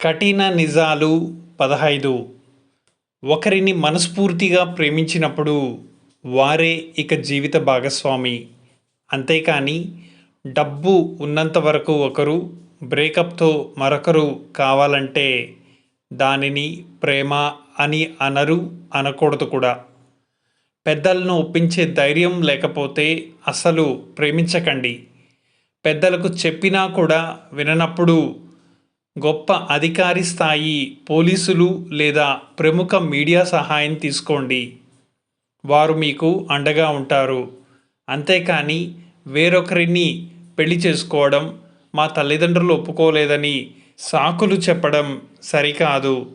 కఠిన నిజాలు 15. ఒకరిని మనస్ఫూర్తిగా ప్రేమించినప్పుడు వారే ఇక జీవిత భాగస్వామి. అంతేకాని డబ్బు ఉన్నంత వరకు ఒకరు, బ్రేకప్తో మరొకరు కావాలంటే దానిని ప్రేమ అని అనరు, అనకూడదు కూడా. పెద్దలను ఒప్పించే ధైర్యం లేకపోతే అసలు ప్రేమించకండి. పెద్దలకు చెప్పినా కూడా విననప్పుడు గొప్ప అధికారి స్థాయి పోలీసులు లేదా ప్రముఖ మీడియా సహాయం తీసుకోండి. వారు మీకు అండగా ఉంటారు. అంతేకాని వేరొకరిని పెళ్లి చేసుకోవడం, మా తల్లిదండ్రులు ఒప్పుకోలేదని సాకులు చెప్పడం సరికాదు.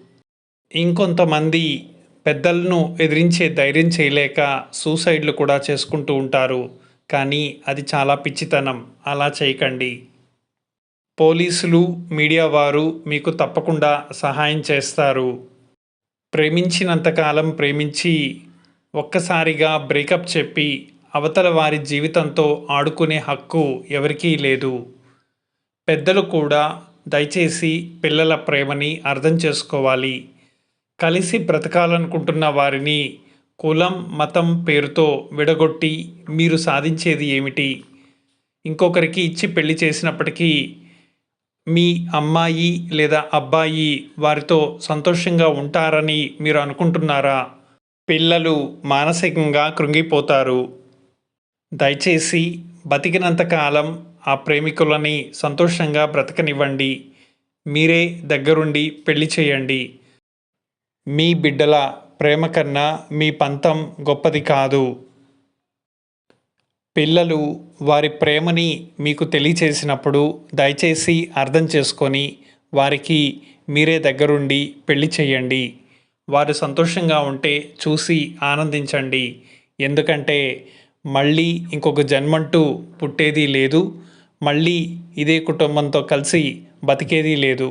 ఇంకొంతమంది పెద్దలను ఎదిరించే ధైర్యం చేయలేక సూసైడ్లు కూడా చేసుకుంటూ ఉంటారు. కానీ అది చాలా పిచ్చితనం. అలా చేయకండి. పోలీసులు, మీడియా వారు మీకు తప్పకుండా సహాయం చేస్తారు. ప్రేమించినంతకాలం ప్రేమించి ఒక్కసారిగా బ్రేకప్ చెప్పి అవతల వారి జీవితంతో ఆడుకునే హక్కు ఎవరికీ లేదు. పెద్దలు కూడా దయచేసి పిల్లల ప్రేమని అర్థం చేసుకోవాలి. కలిసి బ్రతకాలనుకుంటున్న వారిని కులం, మతం పేరుతో విడగొట్టి మీరు సాధించేది ఏమిటి? ఇంకొకరికి ఇచ్చి పెళ్లి చేసినప్పటికీ మీ అమ్మాయి లేదా అబ్బాయి వారితో సంతోషంగా ఉంటారని మీరు అనుకుంటున్నారా? పిల్లలు మానసికంగా కృంగిపోతారు. దయచేసి బతికినంతకాలం ఆ ప్రేమికులని సంతోషంగా బ్రతకనివ్వండి. మీరే దగ్గరుండి పెళ్లి చేయండి. మీ బిడ్డల ప్రేమ కన్నా మీ పంతం గొప్పది కాదు. పిల్లలు వారి ప్రేమని మీకు తెలియచేసినప్పుడు దయచేసి అర్థం చేసుకొని వారికి మీరే దగ్గరుండి పెళ్లి చేయండి. వారు సంతోషంగా ఉంటే చూసి ఆనందించండి. ఎందుకంటే మళ్ళీ ఇంకొక జన్మంటూ పుట్టేది లేదు. మళ్ళీ ఇదే కుటుంబంతో కలిసి బతికేది లేదు.